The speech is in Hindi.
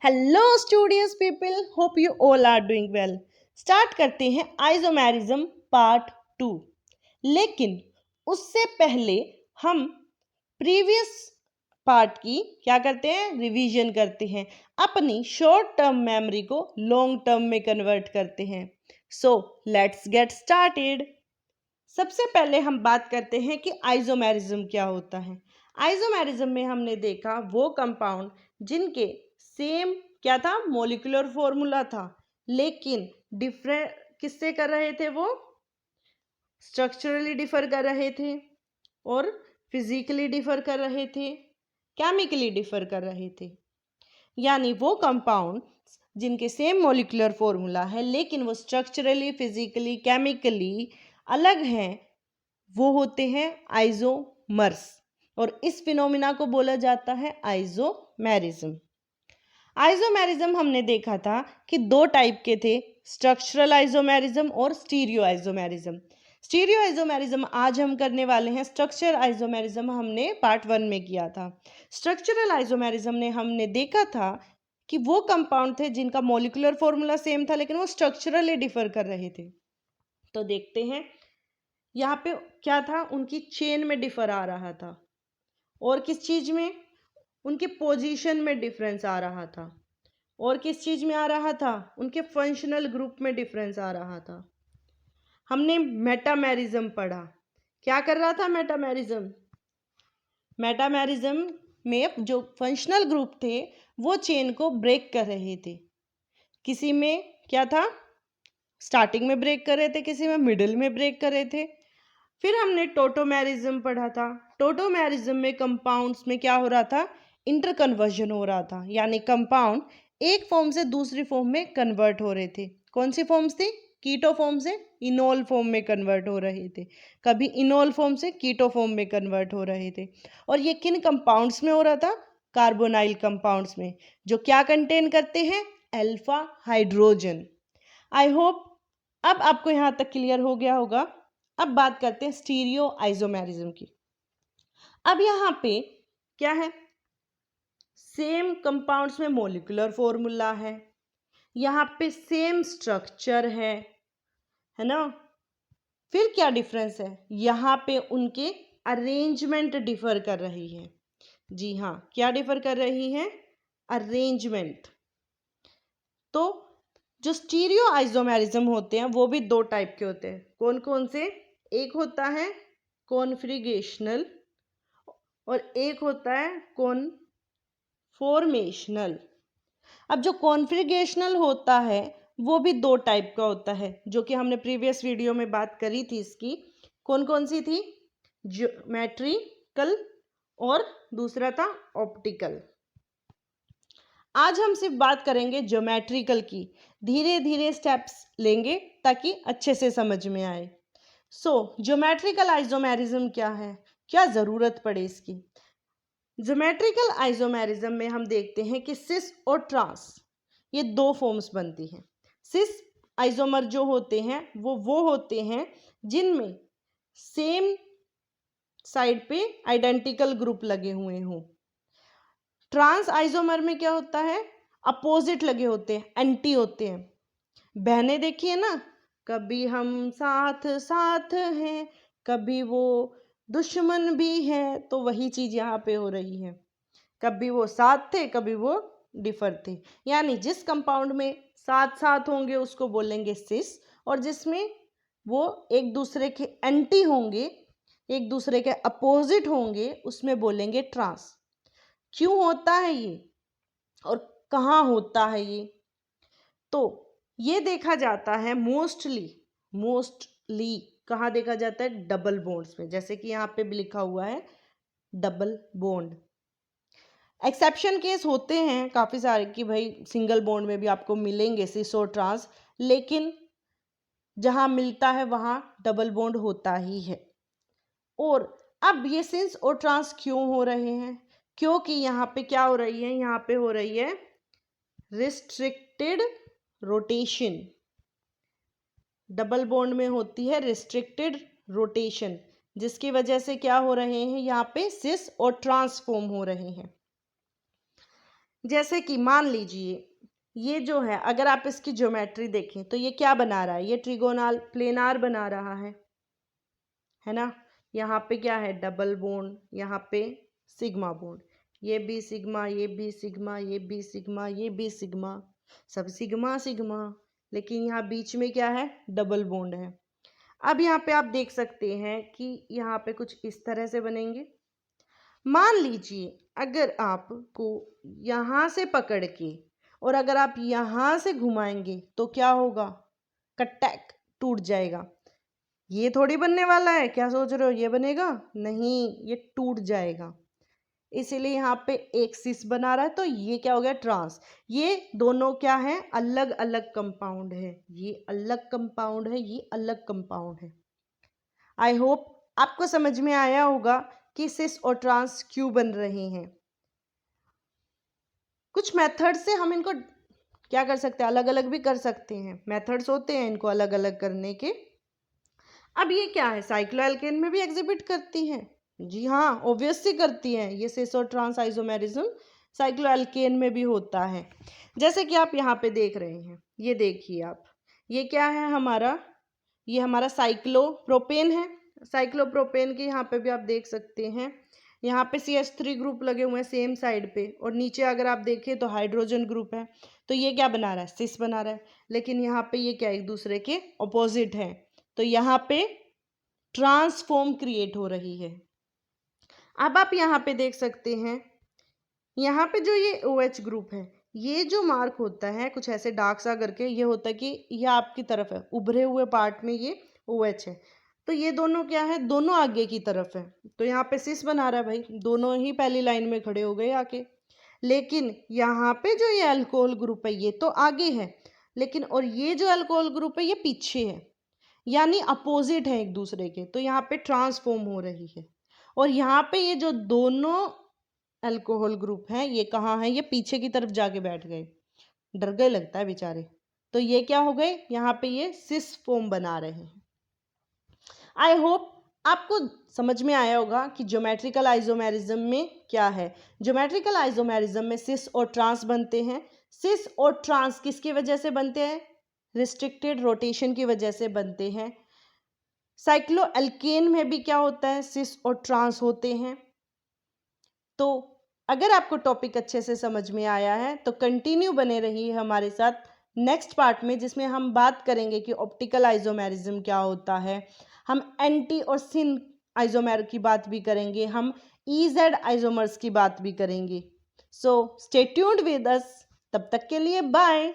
Hello studious people, hope you all are doing well. Start करते हैं आइसोमेरिज्म पार्ट 2। लेकिन उससे पहले हम प्रीवियस पार्ट की क्या करते हैं, रिवीजन करते हैं, अपनी शॉर्ट टर्म मेमोरी को लॉन्ग टर्म में कन्वर्ट करते हैं। So let's get started. सबसे पहले हम बात करते हैं कि आइसोमेरिज्म क्या होता है। आइसोमेरिज्म में हमने देखा वो कंपाउंड जिनके सेम क्या था, मोलिकुलर फॉर्मूला था, लेकिन डिफरेंट किससे कर रहे थे, वो स्ट्रक्चरली डिफर कर रहे थे और फिजिकली डिफर कर रहे थे, केमिकली डिफर कर रहे थे। यानी वो कंपाउंड जिनके सेम मोलिकुलर फॉर्मूला है लेकिन वो स्ट्रक्चरली, फिजिकली, केमिकली अलग हैं, वो होते हैं आइसोमर्स। और इस फिनोमिना को बोला जाता है आइसोमेरिज्म। आइसोमेरिज्म हमने देखा था कि दो टाइप के थे, स्ट्रक्चरल आइसोमेरिज्म और स्टीरियो आइसोमेरिज्म। स्टीरियो आइसोमेरिज्म आज हम करने वाले हैं, स्ट्रक्चरल आइसोमेरिज्म हमने पार्ट 1 में किया था। स्ट्रक्चरल आइसोमेरिज्म ने हमने देखा था कि वो कंपाउंड थे जिनका मॉलिक्यूलर फॉर्मूला सेम था लेकिन वो स्ट्रक्चरली डिफर कर रहे थे। तो देखते हैं यहाँ पे क्या था, उनकी चेन में डिफर आ रहा था और किस चीज में, उनके पोजीशन में डिफरेंस आ रहा था और किस चीज में आ रहा था, उनके फंक्शनल ग्रुप में डिफरेंस आ रहा था। हमने मेटामेरिज्म पढ़ा, क्या कर रहा था मेटामेरिज्म। मेटामेरिज्म में जो फंक्शनल ग्रुप थे वो चेन को ब्रेक कर रहे थे। किसी में क्या था, स्टार्टिंग में ब्रेक कर रहे थे, किसी में मिडिल में ब्रेक कर रहे थे। फिर हमने टोटोमेरिज्म पढ़ा था। टोटोमेरिज्म में कंपाउंड्स में क्या हो रहा था, इंटरकन्वर्जन हो रहा था, यानी कंपाउंड एक फॉर्म से दूसरी फॉर्म में कन्वर्ट हो रहे थे। कौन सी फॉर्म्स थी, कीटो फॉर्म से इनोल फॉर्म में कन्वर्ट हो रहे थे, कभी इनोल फॉर्म से कीटो फॉर्म में कन्वर्ट हो रहे थे। और ये किन कंपाउंड्स में हो रहा था, कार्बोनाइल कंपाउंड्स में, जो क्या कंटेन करते हैं, अल्फा हाइड्रोजन। आई होप अब आपको यहाँ तक क्लियर हो गया होगा। अब बात करते हैं स्टीरियो आइसोमेरिज्म की। अब यहाँ पे क्या है, सेम कंपाउंड्स में मोलिकुलर फॉर्मूला है, यहाँ पे सेम स्ट्रक्चर है ना। फिर क्या डिफरेंस है, यहाँ पे उनके अरेंजमेंट डिफर कर रही है। जी हाँ, क्या डिफर कर रही है, अरेंजमेंट। तो जो स्टीरियो आइसोमेरिज्म होते हैं वो भी दो टाइप के होते हैं। कौन कौन से, एक होता है कॉन्फ्रिगेशनल और एक होता है कॉन्फॉर्मेशनल। अब जो कॉन्फ्रिगेशनल होता है वो भी दो टाइप का होता है, जो कि हमने प्रीवियस वीडियो में बात करी थी इसकी। कौन कौन सी थी, ज्योमेट्रिकल और दूसरा था ऑप्टिकल। आज हम सिर्फ बात करेंगे ज्योमेट्रिकल की, धीरे धीरे स्टेप्स लेंगे ताकि अच्छे से समझ में आए। ज्योमेट्रिकल आइसोमेरिज्म क्या है, क्या ज़रूरत पड़े इसकी। ज्योमेट्रिकल आइसोमेरिज्म में हम देखते हैं कि सिस और ट्रांस, ये दो फॉर्म्स बनती हैं। सिस आइसोमर जो होते हैं वो होते हैं जिनमें सेम साइड पे आइडेंटिकल ग्रुप लगे हुए हों। ट्रांस आइसोमर में क्या होता है, अपोजिट लगे होते हैं, एंटी होते हैं। बहनें देखिए ना, कभी हम साथ साथ हैं, कभी वो दुश्मन भी हैं, तो वही चीज यहाँ पे हो रही है। कभी वो साथ थे, कभी वो डिफर थे। यानी जिस कंपाउंड में साथ साथ होंगे उसको बोलेंगे सिस, और जिसमें वो एक दूसरे के एंटी होंगे, एक दूसरे के अपोजिट होंगे, उसमें बोलेंगे ट्रांस। क्यों होता है ये और कहाँ होता है ये, तो ये देखा जाता है मोस्टली कहाँ देखा जाता है, डबल बॉन्ड्स में, जैसे कि यहाँ पे भी लिखा हुआ है डबल बॉन्ड। एक्सेप्शन केस होते हैं काफ़ी सारे कि भाई सिंगल बॉन्ड में भी आपको मिलेंगे सिस और ट्रांस, लेकिन जहाँ मिलता है वहाँ डबल बॉन्ड होता ही है। और अब ये सिस और ट्रांस क्यों हो रहे हैं, क्योंकि यहाँ पे क्या हो रही है, यहाँ पे हो रही है रिस्ट्रिक्टेड रोटेशन। डबल बॉन्ड में होती है रिस्ट्रिक्टेड रोटेशन, जिसकी वजह से क्या हो रहे हैं, यहाँ पे सिस और ट्रांस फॉर्म हो रहे हैं। जैसे कि मान लीजिए ये जो है, अगर आप इसकी ज्योमेट्री देखें तो ये क्या बना रहा है, ये ट्रिगोनल प्लेनार बना रहा है ना। यहाँ पे क्या है, डबल बॉन्ड, यहाँ पे सिग्मा बॉन्ड, ये भी सिग्मा, ये भी सिग्मा, ये भी सिग्मा, ये भी सिग्मा, सब सिग्मा सिग्मा, लेकिन यहाँ बीच में क्या है, डबल बॉन्ड है। अब यहाँ पे आप देख सकते हैं कि यहाँ पे कुछ इस तरह से बनेंगे। मान लीजिए अगर आपको यहाँ से पकड़ के और अगर आप यहाँ से घुमाएंगे तो क्या होगा, कटैक टूट जाएगा। ये थोड़ी बनने वाला है, क्या सोच रहे हो ये बनेगा, नहीं, ये टूट जाएगा। इसीलिए यहाँ पे एक सिस बना रहा है, तो ये क्या हो गया, ट्रांस। ये दोनों क्या है, अलग अलग कंपाउंड है, ये अलग कंपाउंड है, ये अलग कंपाउंड है। आई होप आपको समझ में आया होगा कि सिस और ट्रांस क्यों बन रहे हैं। कुछ मेथड से हम इनको क्या कर सकते हैं, अलग अलग भी कर सकते हैं, मेथड्स होते हैं इनको अलग अलग करने के। अब ये क्या है, साइक्लोएल्केन में भी एग्जिबिट करती हैं, जी हाँ, ऑब्वियसली करती हैं। ये सिस और ट्रांस आइसोमेरिज्म साइक्लोएल्केन में भी होता है। जैसे कि आप यहाँ पे देख रहे हैं, ये देखिए आप, ये क्या है हमारा, ये हमारा साइक्लोप्रोपेन है। साइक्लोप्रोपेन के यहाँ पे भी आप देख सकते हैं, यहाँ पे CH3 ग्रुप लगे हुए हैं सेम साइड पे, और नीचे अगर आप देखें तो हाइड्रोजन ग्रुप है। तो ये क्या बना रहा है, सिस बना रहा है, लेकिन यहाँ पे ये क्या एक दूसरे के ऑपोजिट है, तो यहाँ पे ट्रांसफॉर्म क्रिएट हो रही है। अब आप यहाँ पे देख सकते हैं, यहाँ पे जो ये OH ग्रुप है, ये जो मार्क होता है कुछ ऐसे डार्क सा करके, ये होता है कि ये आपकी तरफ है, उभरे हुए पार्ट में ये OH है, तो ये दोनों क्या है, दोनों आगे की तरफ है, तो यहाँ पे सिस बना रहा है भाई, दोनों ही पहली लाइन में खड़े हो गए आके। लेकिन यहाँ पे जो ये अल्कोहल ग्रुप है ये तो आगे है, लेकिन और ये जो अल्कोहल ग्रुप है ये पीछे है, यानी अपोजिट है एक दूसरे के, तो यहाँ पे ट्रांसफॉर्म हो रही है। और यहाँ पे ये जो दोनों अल्कोहल ग्रुप हैं ये कहाँ हैं, ये पीछे की तरफ जाके बैठ गए, डर गए लगता है बेचारे, तो ये क्या हो गए, यहाँ पे ये सिस फॉर्म बना रहे हैं। आई होप आपको समझ में आया होगा कि ज्योमेट्रिकल आइसोमेरिज्म में क्या है। ज्योमेट्रिकल आइसोमेरिज्म में सिस और ट्रांस बनते हैं। सिस और ट्रांस किसकी वजह से बनते हैं, रिस्ट्रिक्टेड रोटेशन की वजह से बनते हैं। साइक्लोएल्केन में भी क्या होता है, सिस और ट्रांस होते हैं। तो अगर आपको टॉपिक अच्छे से समझ में आया है तो कंटिन्यू बने रहिए हमारे साथ नेक्स्ट पार्ट में, जिसमें हम बात करेंगे कि ऑप्टिकल आइसोमेरिज्म क्या होता है। हम एंटी और सिन आइसोमेर की बात भी करेंगे, हम EZ आइसोमर्स की बात भी करेंगे। So stay tuned with us, तब तक के लिए बाय।